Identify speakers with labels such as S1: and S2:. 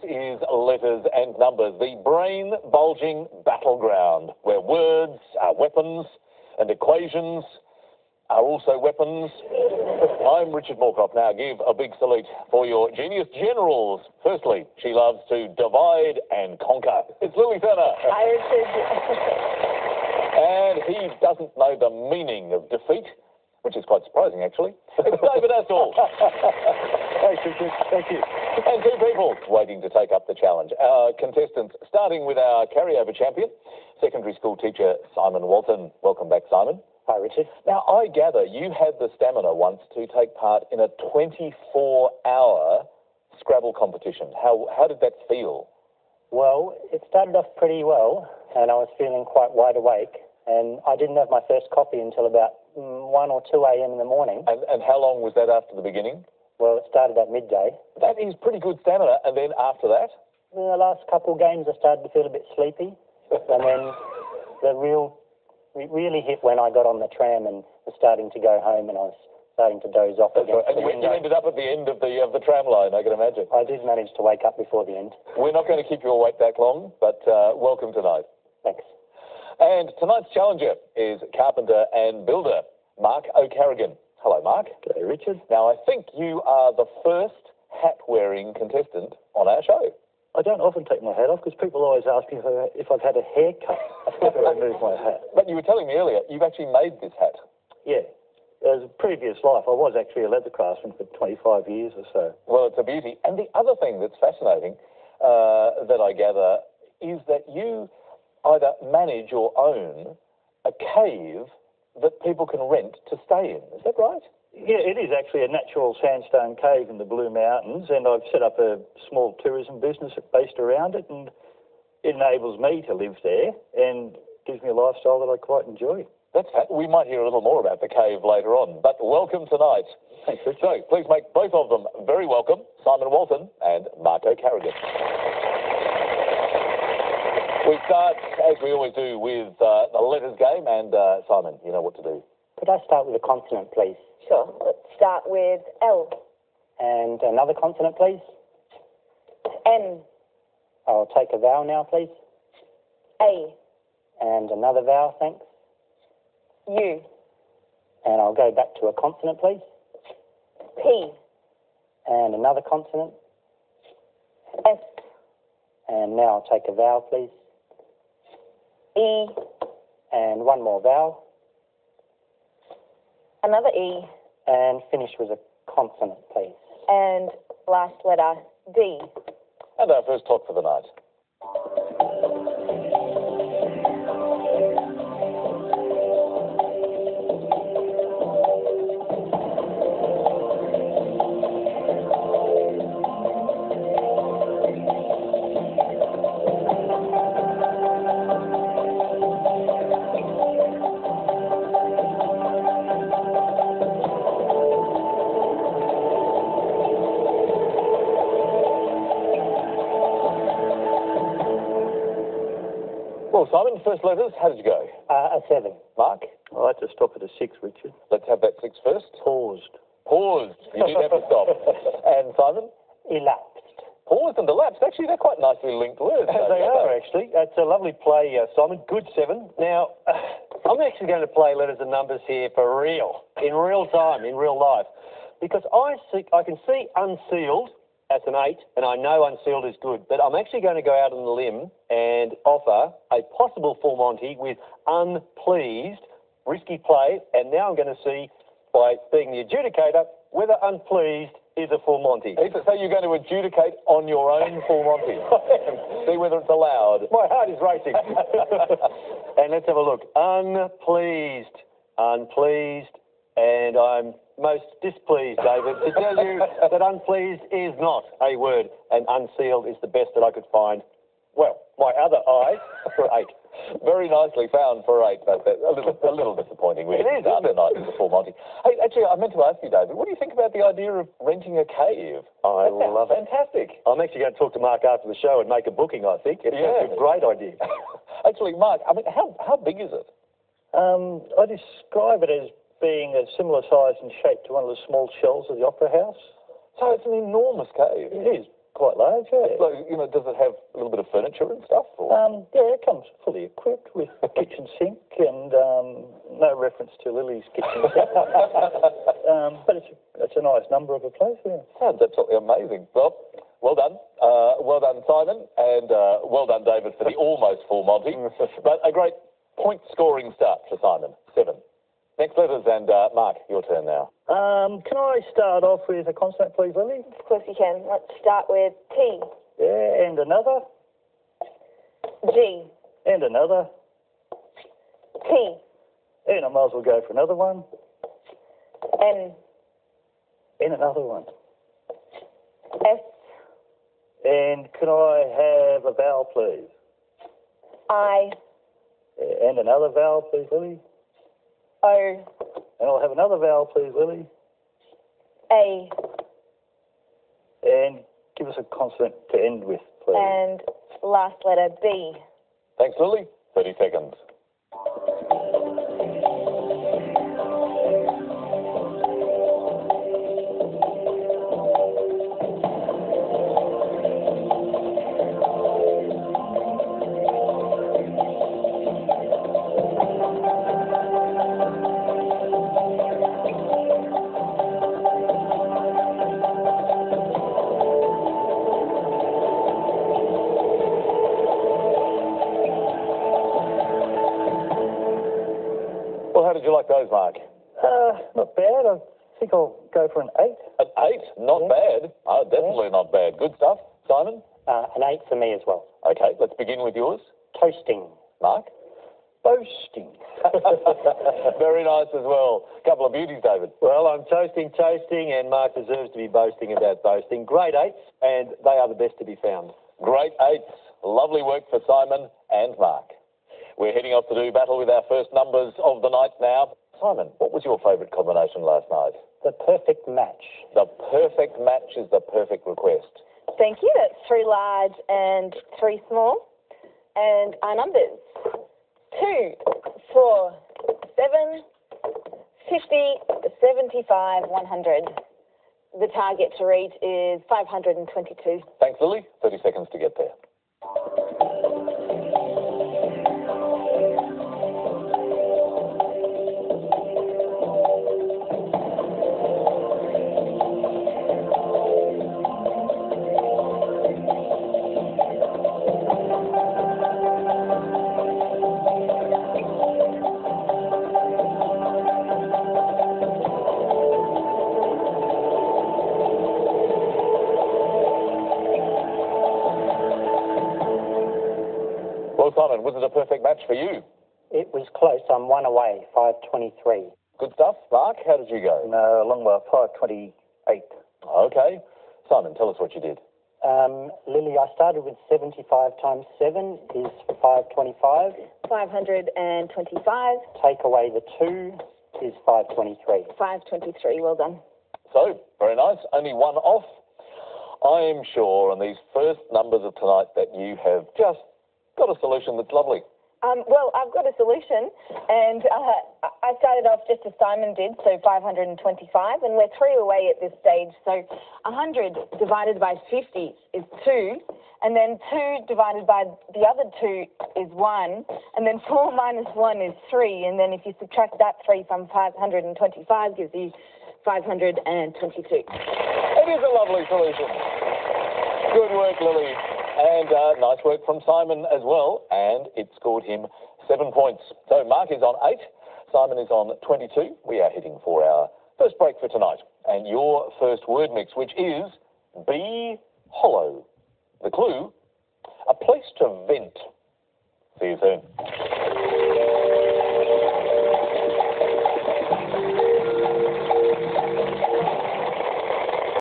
S1: This is Letters and Numbers, the brain-bulging battleground, where words are weapons and equations are also weapons. I'm Richard Morecroft. Now give a big salute for your genius generals. Firstly, she loves to divide and conquer. It's Lily Serna.
S2: Hi, Richard.
S1: And he doesn't know the meaning of defeat, which is quite surprising, actually. It's David Astle.
S3: Thanks, Richard. Thank you.
S1: And two people waiting to take up the challenge. Our contestants, starting with our carryover champion, secondary school teacher Simon Walton. Welcome back, Simon.
S3: Hi, Richard.
S1: Now, I gather you had the stamina once to take part in a 24-hour Scrabble competition. How did that feel?
S3: Well, it started off pretty well, and I was feeling quite wide awake, and I didn't have my first copy until about 1 or 2 a.m. in the morning.
S1: And how long was that after the beginning?
S3: Well, it started at midday.
S1: That is pretty good stamina. And then after that?
S3: In the last couple of games, I started to feel a bit sleepy, and then it really hit when I got on the tram and was starting to go home, and I was starting to doze off.
S1: That's right. And you ended up at the end of the tram line, I can imagine.
S3: I did manage to wake up before the end.
S1: We're not going to keep you awake that long, but welcome tonight.
S3: Thanks. And
S1: tonight's challenger is carpenter and builder, Mark O'Carrigan. Hello, Mark.
S3: G'day, Richard.
S1: Now, I think you are the first hat-wearing contestant on our show.
S3: I don't often take my hat off because people always ask me if I've had a haircut. I've never removed my hat.
S1: But you were telling me earlier, you've actually made this hat.
S3: Yeah. As a previous life, I was actually a leather craftsman for 25 years or so.
S1: Well, it's a beauty. And the other thing that's fascinating that I gather is that you either manage or own a cave that people can rent to stay in. Is that right?
S3: Yeah, it is actually a natural sandstone cave in the Blue Mountains, and I've set up a small tourism business based around it, and it enables me to live there and gives me a lifestyle that I quite enjoy.
S1: We might hear a little more about the cave later on, but welcome tonight.
S3: Thanks, Richard.
S1: So please make both of them very welcome, Simon Walton and Mark O'Carrigan. We start, as we always do, with the letters game, and Simon, you know what to do.
S3: Could I start with a consonant, please?
S2: Sure. Let's start with L.
S3: And another consonant, please?
S2: N.
S3: I'll take a vowel now, please.
S2: A.
S3: And another vowel, thanks.
S2: U.
S3: And I'll go back to a consonant, please.
S2: P.
S3: And another consonant.
S2: S.
S3: And now I'll take a vowel, please.
S2: E.
S3: And one more vowel.
S2: Another E.
S3: And finish with a consonant, please.
S2: And last letter, D.
S1: And our first talk for the night. Well, Simon, first letters, how did you go?
S3: A 7.
S1: Mark?
S3: I like to stop at a 6, Richard.
S1: Let's have that 6 first.
S3: Paused.
S1: Paused. You did have to stop. And Simon?
S3: Elapsed.
S1: Paused and elapsed. Actually, they're quite nicely linked words.
S4: They are, actually. It's a lovely play, Simon. Good 7. Now, I'm actually going to play letters and numbers here for real, in real time, in real life, because I can see unsealed. That's an 8, and I know unsealed is good. But I'm actually going to go out on the limb and offer a possible full Monty with unpleased, risky play, and now I'm going to see, by being the adjudicator, whether unpleased is a full Monty.
S1: So you're going to adjudicate on your own full Monty? See whether it's allowed.
S4: My heart is racing. And let's have a look. Unpleased, unpleased, and I'm most displeased, David, to tell you that unpleased is not a word, and unsealed is the best that I could find. Well, my other eye for 8.
S1: Very nicely found for 8, but a little disappointing. We didn't start the night with the full Monty. Hey, actually, I meant to ask you, David, what do you think about the idea of renting a cave?
S4: I love it.
S1: Fantastic.
S4: I'm actually going to talk to Mark after the show and make a booking, I think. It's a great idea.
S1: Actually, Mark, I mean, how big is it?
S3: I describe it as being a similar size and shape to one of the small shells of the Opera House.
S1: So it's an enormous cave.
S3: It is. quite large, yeah.
S1: So, you know, does it have a little bit of furniture and stuff? Or?
S3: Yeah, it comes fully equipped with a kitchen sink and no reference to Lily's kitchen sink. But it's a nice number of a place, yeah.
S1: Sounds absolutely amazing. Well done. Well done, Simon, and well done, David, for the almost full Monty. But a great point-scoring start for Simon, 7. Next letters, and Mark, your turn now.
S3: Can I start off with a consonant, please, Lily?
S2: Of course you can. Let's start with T.
S3: Yeah, and another.
S2: G.
S3: And another.
S2: T.
S3: And I might as well go for another one.
S2: N.
S3: And another one.
S2: S.
S3: And can I have a vowel, please?
S2: I.
S3: And another vowel, please, Lily?
S2: O.
S3: And I'll have another vowel, please, Lily.
S2: A.
S3: And give us a consonant to end with, please.
S2: And last letter B.
S1: Thanks, Lily. 30 seconds. Well, how did you like those, Mark?
S3: Not bad. I think I'll go for an 8.
S1: An 8? Not bad. Oh, definitely not bad. Good stuff. Simon?
S4: An 8 for me as well.
S1: Okay, let's begin with yours.
S4: Toasting.
S1: Mark?
S3: Boasting.
S1: Very nice as well. Couple of beauties, David.
S4: Well, I'm toasting, and Mark deserves to be boasting about boasting. Great 8s, and they are the best to be found.
S1: Great 8s. Lovely work for Simon and Mark. We're heading off to do battle with our first numbers of the night now. Simon, what was your favourite combination last night?
S4: The perfect match.
S1: The perfect match is the perfect request.
S2: Thank you. That's 3 large and 3 small. And our numbers: 2, 4, 7, 50, 75, 100. The target to reach is 522.
S1: Thanks, Lily. 30 seconds to get there. Well, Simon, was it a perfect match for you?
S4: It was close. I'm 1 away, 523.
S1: Good stuff. Mark, how did you go?
S3: No, a long way, 528.
S1: Okay. Simon, tell us what you did.
S4: Lily, I started with 75 times 7 is 525.
S2: 525.
S4: Take away the 2 is 523.
S2: 523. Well done.
S1: So, very nice. Only one off. I am sure on these first numbers of tonight that you have just got a solution that's lovely.
S2: Well, I've got a solution, and I started off just as Simon did, so 525, and we're 3 away at this stage. So 100 divided by 50 is 2, and then 2 divided by the other 2 is 1, and then 4 minus 1 is 3, and then if you subtract that 3 from 525 gives you 522.
S1: It is a lovely solution. Good work, Lily. And nice work from Simon as well, and it scored him 7 points. So Mark is on 8, Simon is on 22. We are heading for our first break for tonight. And your first word mix, which is be hollow. The clue, a place to vent. See you soon.